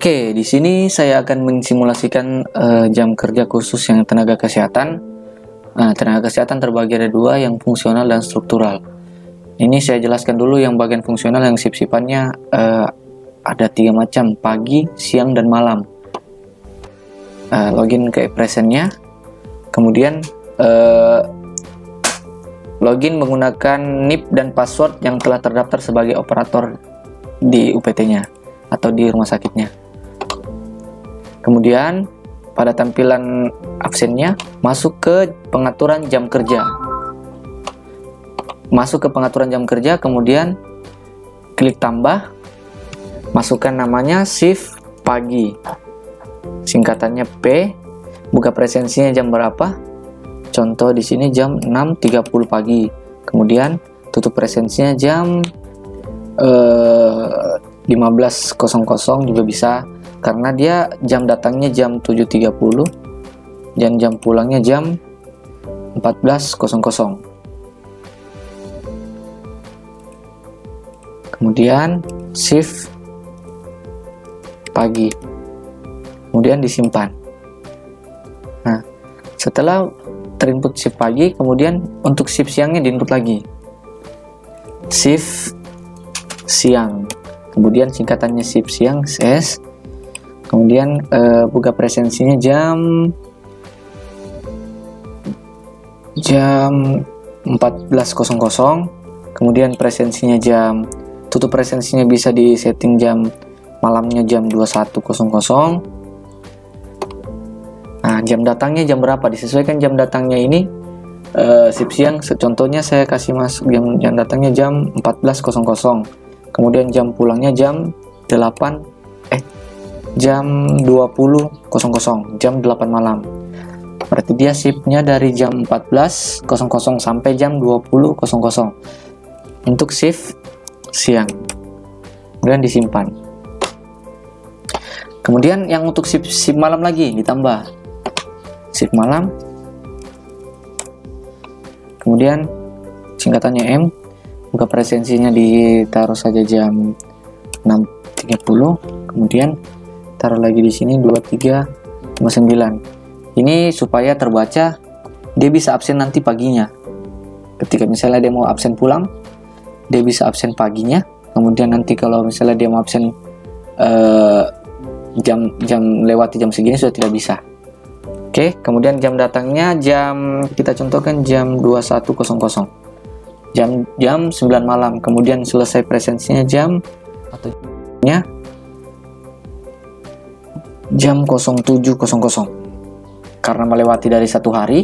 Oke, di sini saya akan mensimulasikan jam kerja khusus yang tenaga kesehatan. Nah, tenaga kesehatan terbagi ada dua, yang fungsional dan struktural. Ini saya jelaskan dulu yang bagian fungsional, yang sip-sipannya ada 3 macam, pagi, siang, dan malam. Login ke presentnya, kemudian login menggunakan NIP dan password yang telah terdaftar sebagai operator di UPT-nya atau di rumah sakitnya. Kemudian pada tampilan absennya masuk ke pengaturan jam kerja. Masuk ke pengaturan jam kerja, kemudian klik tambah, masukkan namanya shift pagi. Singkatannya P, buka presensinya jam berapa? Contoh di sini jam 6.30 pagi. Kemudian tutup presensinya jam 15.00 juga bisa, karena dia jam datangnya jam 7.30 dan jam pulangnya jam 14.00. Kemudian shift pagi, kemudian disimpan. Nah, setelah terinput shift pagi, kemudian untuk shift siangnya diinput lagi, shift siang, kemudian singkatannya shift siang S, kemudian buka presensinya jam 14.00, kemudian presensinya tutup presensinya bisa di setting jam malamnya jam 21.00. Nah, jam datangnya jam berapa, disesuaikan jam datangnya ini. Shift siang contohnya saya kasih masuk jam datangnya jam 14.00, kemudian jam pulangnya jam 20.00, jam 8 malam. Berarti dia shiftnya dari jam 14.00 sampai jam 20.00 untuk shift siang. Kemudian disimpan. Kemudian yang untuk shift malam lagi ditambah shift malam, kemudian singkatannya M, buka presensinya ditaruh saja jam 6.30, kemudian taruh lagi di sini 23.59. Ini supaya terbaca, dia bisa absen nanti paginya. Ketika misalnya dia mau absen pulang, dia bisa absen paginya. Kemudian nanti kalau misalnya dia mau absen jam lewati jam segini sudah tidak bisa. Oke, kemudian jam datangnya kita contohkan jam 21.00. Jam 9 malam, kemudian selesai presensinya jam 07.00. Karena melewati dari 1 hari,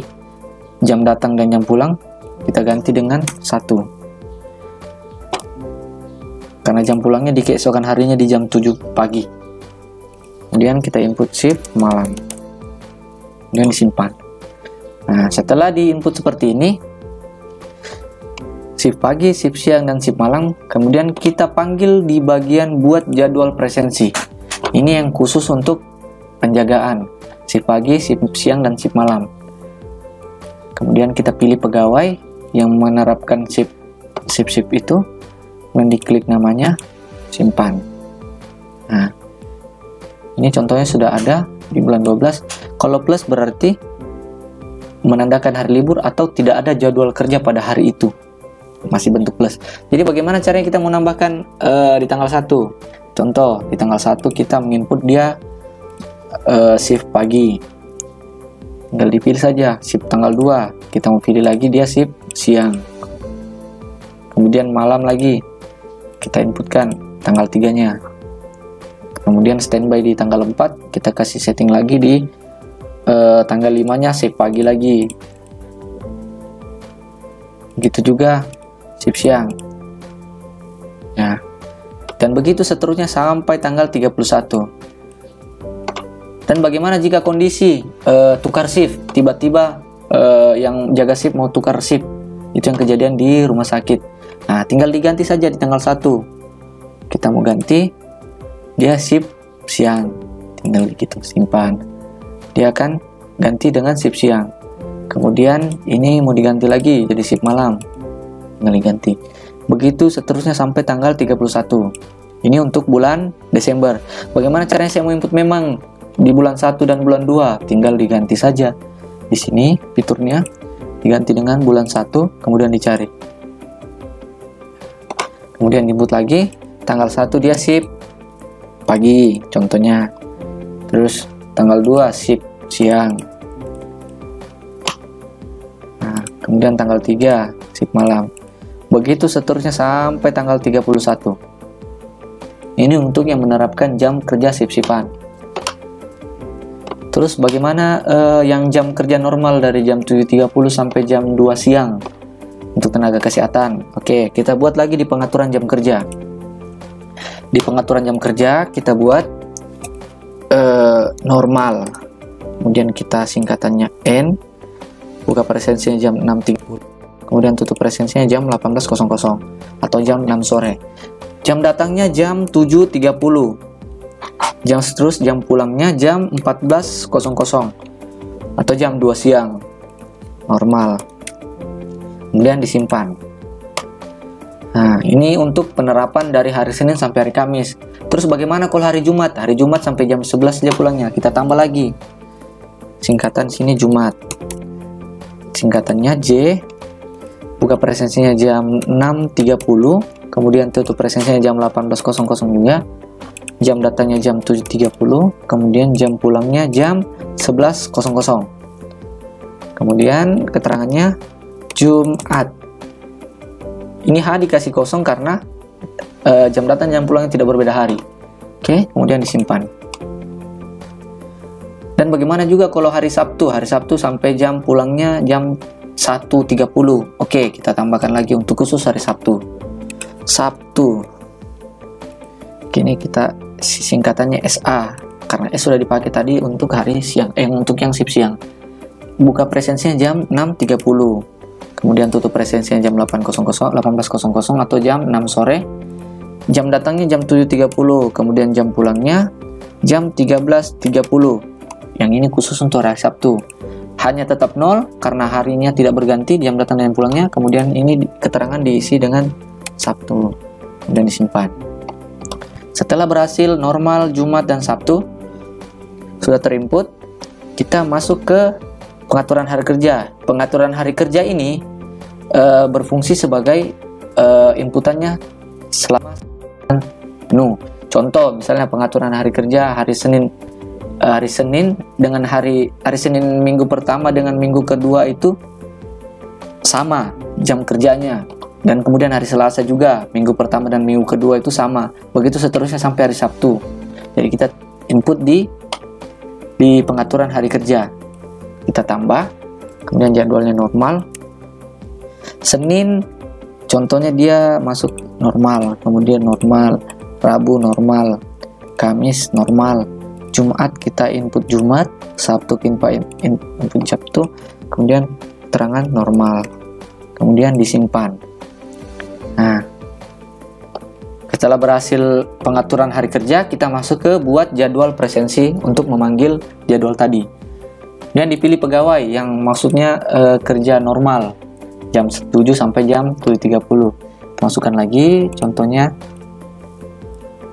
jam datang dan jam pulang kita ganti dengan 1. Karena jam pulangnya di keesokan harinya di jam 7 pagi. Kemudian kita input shift malam, kemudian disimpan. Nah, setelah diinput seperti ini, shift pagi, shift siang, dan shift malam, kemudian kita panggil di bagian buat jadwal presensi. Ini yang khusus untuk penjagaan, shift pagi, shift siang, dan shift malam. Kemudian kita pilih pegawai yang menerapkan shift itu, dan diklik namanya, simpan. Nah, ini contohnya sudah ada di bulan 12. Kalau plus berarti menandakan hari libur atau tidak ada jadwal kerja pada hari itu, masih bentuk plus. Jadi bagaimana caranya kita menambahkan di tanggal 1? Contoh, di tanggal 1 kita menginput dia shift pagi, tinggal dipilih saja. Shift tanggal 2 kita mau pilih lagi dia shift siang, kemudian malam lagi kita inputkan tanggal 3 nya, kemudian standby di tanggal 4 kita kasih setting lagi di tanggal 5 nya shift pagi lagi, gitu juga shift siang. Nah, dan begitu seterusnya sampai tanggal 31. Dan bagaimana jika kondisi tukar shift, tiba-tiba yang jaga shift mau tukar shift? Itu yang kejadian di rumah sakit. Nah, tinggal diganti saja di tanggal 1. Kita mau ganti dia shift siang, tinggal gitu simpan. Dia akan ganti dengan shift siang. Kemudian ini mau diganti lagi jadi shift malam, tinggal diganti. Begitu seterusnya sampai tanggal 31. Ini untuk bulan Desember. Bagaimana caranya saya mau input memang di bulan 1 dan bulan 2? Tinggal diganti saja. Di sini fiturnya diganti dengan bulan 1, kemudian dicari. Kemudian input lagi, tanggal 1 dia shift pagi contohnya. Terus tanggal 2 shift siang. Nah, kemudian tanggal 3 shift malam. Begitu seterusnya sampai tanggal 31. Ini untuk yang menerapkan jam kerja shift-shiftan. Terus bagaimana yang jam kerja normal dari jam 7.30 sampai jam 2 siang untuk tenaga kesehatan? Oke, kita buat lagi di pengaturan jam kerja. Di pengaturan jam kerja kita buat normal. Kemudian kita singkatannya N, buka presensinya jam 6.30. Kemudian tutup presensinya jam 18.00 atau jam 6 sore. Jam datangnya jam 7.30. Jam pulangnya jam 14.00 atau jam 2 siang. Normal. Kemudian disimpan. Nah, ini untuk penerapan dari hari Senin sampai hari Kamis. Terus bagaimana kalau hari Jumat? Hari Jumat sampai jam 11 saja pulangnya. Kita tambah lagi. Singkatan sini Jumat. Singkatannya J. Buka presensinya jam 6.30. Kemudian tutup presensinya jam 18.00 juga. Jam datangnya jam 7.30. Kemudian jam pulangnya jam 11.00. Kemudian keterangannya Jumat. Ini H dikasih kosong karena jam datang jam pulangnya tidak berbeda hari. Oke, kemudian disimpan. Dan bagaimana juga kalau hari Sabtu? Hari Sabtu sampai jam pulangnya jam 1.30. Oke, kita tambahkan lagi untuk khusus hari Sabtu. Sabtu. Kini kita singkatannya SA karena S sudah dipakai tadi untuk hari siang, untuk yang shift siang. Buka presensinya jam 6.30. Kemudian tutup presensinya jam 18.00 atau jam 6 sore. Jam datangnya jam 7.30. Kemudian jam pulangnya jam 13.30. Yang ini khusus untuk hari Sabtu. Hanya tetap 0 karena harinya tidak berganti, jam datang dan pulangnya. Kemudian ini keterangan diisi dengan Sabtu dan disimpan. Setelah berhasil normal Jumat dan Sabtu sudah terinput, kita masuk ke pengaturan hari kerja. Pengaturan hari kerja ini berfungsi sebagai inputannya selama penuh. Contoh misalnya pengaturan hari kerja hari Senin dengan hari Senin minggu pertama dengan minggu kedua itu sama jam kerjanya. Dan kemudian hari Selasa juga, minggu pertama dan minggu kedua itu sama. Begitu seterusnya sampai hari Sabtu. Jadi kita input di pengaturan hari kerja. Kita tambah, kemudian jadwalnya normal. Senin, contohnya dia masuk normal, kemudian normal. Rabu normal, Kamis normal. Jumat kita input Jumat, Sabtu input Sabtu, kemudian keterangan normal. Kemudian disimpan. Nah, setelah berhasil pengaturan hari kerja, kita masuk ke buat jadwal presensi untuk memanggil jadwal tadi. Dan dipilih pegawai yang maksudnya kerja normal jam 7 sampai jam 7.30. Masukkan lagi contohnya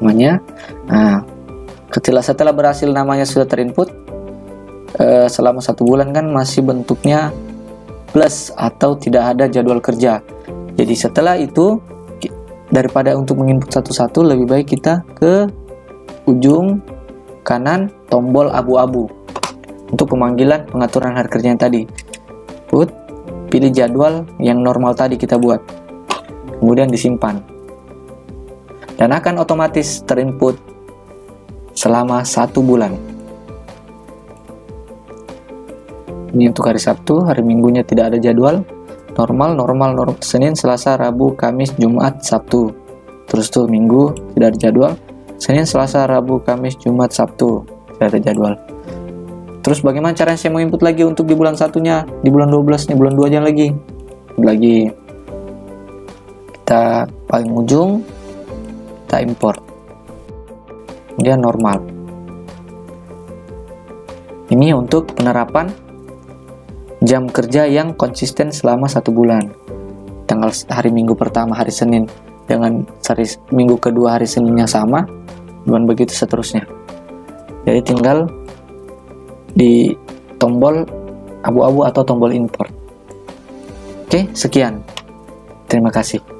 namanya. Nah, setelah berhasil namanya sudah terinput, selama 1 bulan kan masih bentuknya plus atau tidak ada jadwal kerja. Jadi setelah itu, daripada untuk menginput satu-satu, lebih baik kita ke ujung kanan tombol abu-abu untuk pemanggilan pengaturan hari kerja yang tadi. Pilih jadwal yang normal tadi kita buat, kemudian disimpan, dan akan otomatis terinput selama 1 bulan. Ini untuk hari Sabtu, hari Minggunya tidak ada jadwal. Normal, Senin, Selasa, Rabu, Kamis, Jumat, Sabtu. Terus tuh Minggu tidak ada jadwal. Senin, Selasa, Rabu, Kamis, Jumat, Sabtu tidak ada jadwal. Terus bagaimana caranya saya mau input lagi untuk di bulan 1-nya, di bulan 12, nih bulan 2 aja lagi. Kita paling ujung, kita import. Kemudian normal. Ini untuk penerapan jam kerja yang konsisten selama 1 bulan. Hari Minggu pertama hari Senin dengan minggu kedua hari Seninnya sama, dan begitu seterusnya. Jadi tinggal di tombol abu-abu atau tombol import. Oke, sekian. Terima kasih.